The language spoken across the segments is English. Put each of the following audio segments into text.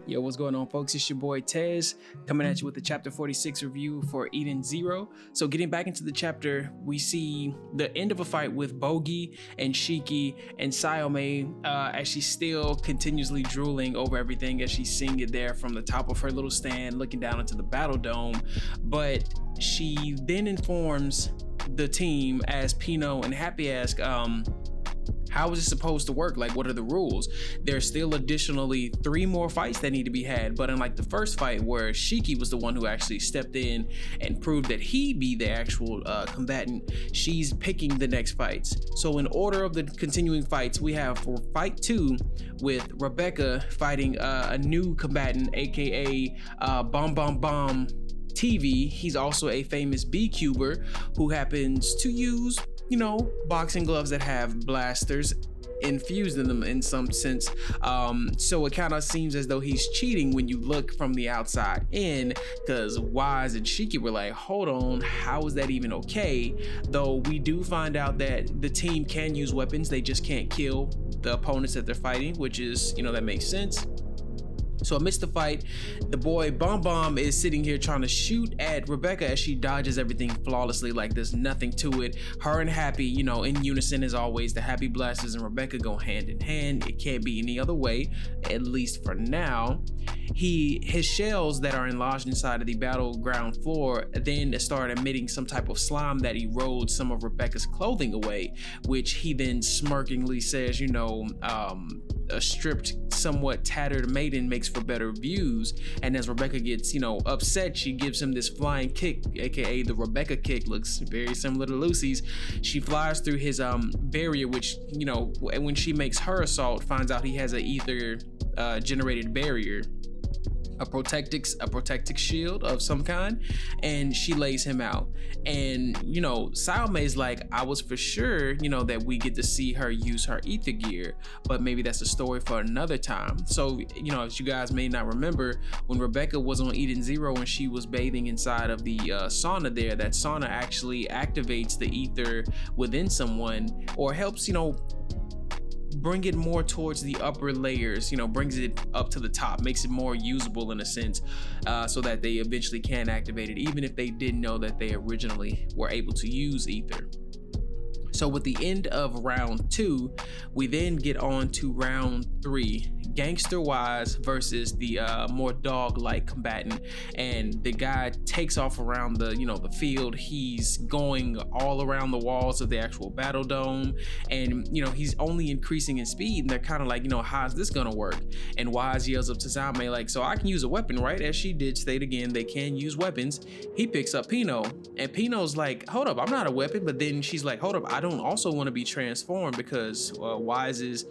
Yo, what's going on, folks? It's your boy Tez coming at you with the chapter 46 review for Eden Zero. So getting back into the chapter, we see the end of a fight with Bogi and Shiki and Sayome as she's still continuously drooling over everything as she's seeing it there from the top of her little stand looking down into the battle dome. But she then informs the team as Pino and Happy ask, how is it supposed to work? Like, what are the rules? There's still additionally 3 more fights that need to be had, but unlike the first fight where Shiki was the one who actually stepped in and proved that he be the actual combatant, she's picking the next fights. So in order of the continuing fights, we have for fight 2 with Rebecca fighting a new combatant, aka Bomb Bomb Bomb TV. He's also a famous B-cuber who happens to use, you know, boxing gloves that have blasters infused in them in some sense. So it kind of seems as though he's cheating when you look from the outside in, because Wise and Shiki were like, hold on, how is that even okay? Though we do find out that the team can use weapons, they just can't kill the opponents that they're fighting, which is, you know, that makes sense. So amidst the fight, the boy Bomb Bomb is sitting here trying to shoot at Rebecca as she dodges everything flawlessly like there's nothing to it. Her and Happy, you know, in unison as always. The Happy blasters and Rebecca go hand in hand. It can't be any other way, at least for now. His shells that are enlarged inside of the battleground floor then start emitting some type of slime that erodes some of Rebecca's clothing away, which he then smirkingly says, you know, a stripped, somewhat tattered maiden makes for better views. And as Rebecca gets, you know, upset, she gives him this flying kick, aka the Rebecca kick. Looks very similar to Lucy's. She flies through his barrier, which, you know, when she makes her assault, finds out he has a ether generated barrier, a protectic shield of some kind, and she lays him out. And, you know, Sayome's like, I was for sure, you know, that we get to see her use her ether gear, but maybe that's a story for another time. So, you know, as you guys may not remember, when Rebecca was on Eden Zero and she was bathing inside of the sauna there, that sauna actually activates the ether within someone, or helps, you know, bring it more towards the upper layers, you know, brings it up to the top, makes it more usable in a sense, so that they eventually can activate it, even if they didn't know that they originally were able to use ether. So with the end of round 2, we then get on to round 3, Gangster Wise versus the more dog-like combatant. And the guy takes off around the, you know, the field. He's going all around the walls of the actual battle dome, and, you know, he's only increasing in speed. And they're kind of like, you know, how's this gonna work? And Wise yells up to Sayome like, so I can use a weapon, right? As she did state again, they can use weapons. He picks up Pino, and Pino's like, hold up, I'm not a weapon. But then she's like, hold up, I don't also want to be transformed, because Wise's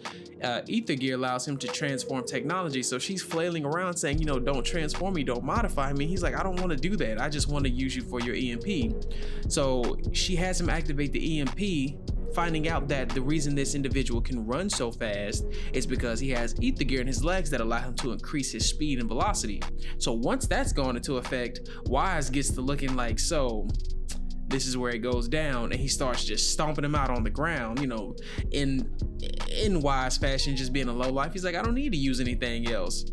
ether gear allows him to transform technology. So she's flailing around saying, you know, don't transform me, don't modify me. He's like, I don't want to do that. I just want to use you for your EMP. So she has him activate the EMP, finding out that the reason this individual can run so fast is because he has ether gear in his legs that allow him to increase his speed and velocity. So once that's gone into effect, Wise gets to looking like, so this is where it goes down, and he starts just stomping him out on the ground, you know, in Wise fashion, just being a low life. He's like, I don't need to use anything else.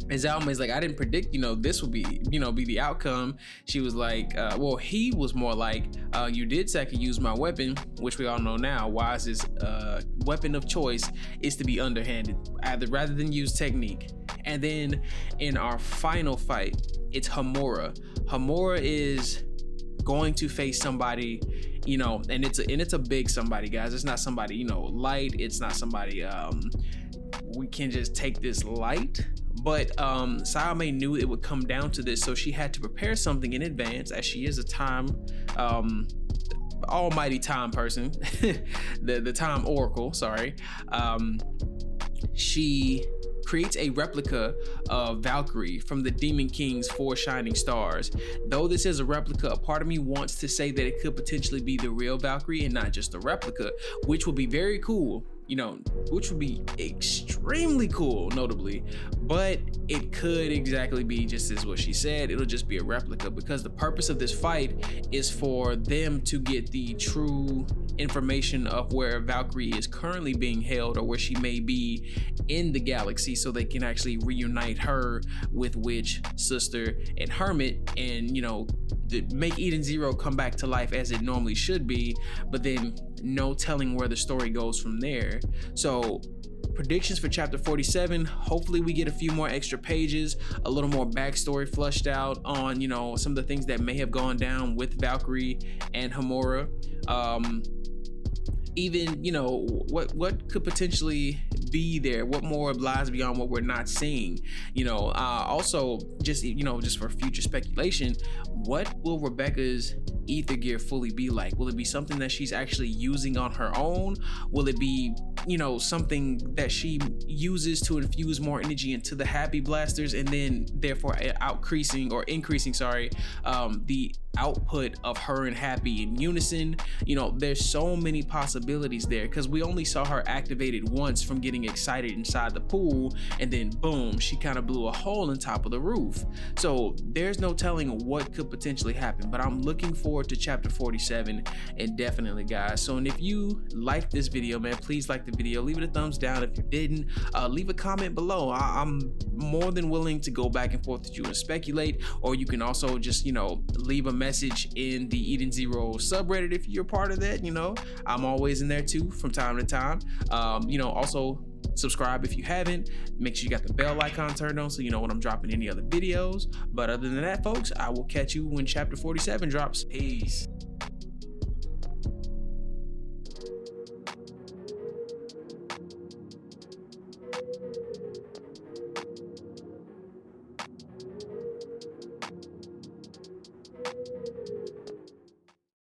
And Zalma's like, I didn't predict, you know, this would be, you know, be the outcome. She was like, well, he was more like, you did say I could use my weapon, which we all know now. Wise's weapon of choice is to be underhanded, rather than use technique. And then in our final fight, it's Hamura. Hamura is going to face somebody, you know, and it's a big somebody, guys. It's not somebody, you know, light. It's not somebody we can just take this light. But Sayome knew it would come down to this, so she had to prepare something in advance, as she is a time almighty time person, the time oracle, sorry. She creates a replica of Valkyrie from the Demon King's 4 shining stars. Though this is a replica, a part of me wants to say that it could potentially be the real Valkyrie and not just a replica, which would be very cool. which would be extremely cool, notably, but it could exactly be just as what she said. It'll just be a replica, because the purpose of this fight is for them to get the true information of where Valkyrie is currently being held, or where she may be in the galaxy, so they can actually reunite her with Witch, Sister, and Hermit, and make Eden Zero come back to life as it normally should be, but then no telling where the story goes from there. So predictions for chapter 47, hopefully we get a few more extra pages, a little more backstory flushed out on some of the things that may have gone down with Valkyrie and Homura. Even what could potentially be there, what more lies beyond what we're not seeing. Also just for future speculation, what will Rebecca's ether gear fully be like? Will it be something that she's actually using on her own? Will it be something that she uses to infuse more energy into the happy blasters, and then therefore increasing the output of her and Happy in unison? There's so many possibilities there, because we only saw her activated once from getting excited inside the pool, and then boom, she kind of blew a hole in top of the roof. So there's no telling what could potentially happen, but I'm looking forward to chapter 47, and definitely, guys. So, and if you liked this video, man, please like the video, leave it a thumbs down. If you didn't, leave a comment below. I'm more than willing to go back and forth with you and speculate, or you can also just leave a message in the Eden Zero subreddit if you're part of that. I'm always in there too from time to time. Also subscribe if you haven't. Make sure you got the bell icon turned on so you know when I'm dropping any other videos. But other than that, folks, I will catch you when chapter 47 drops. Peace.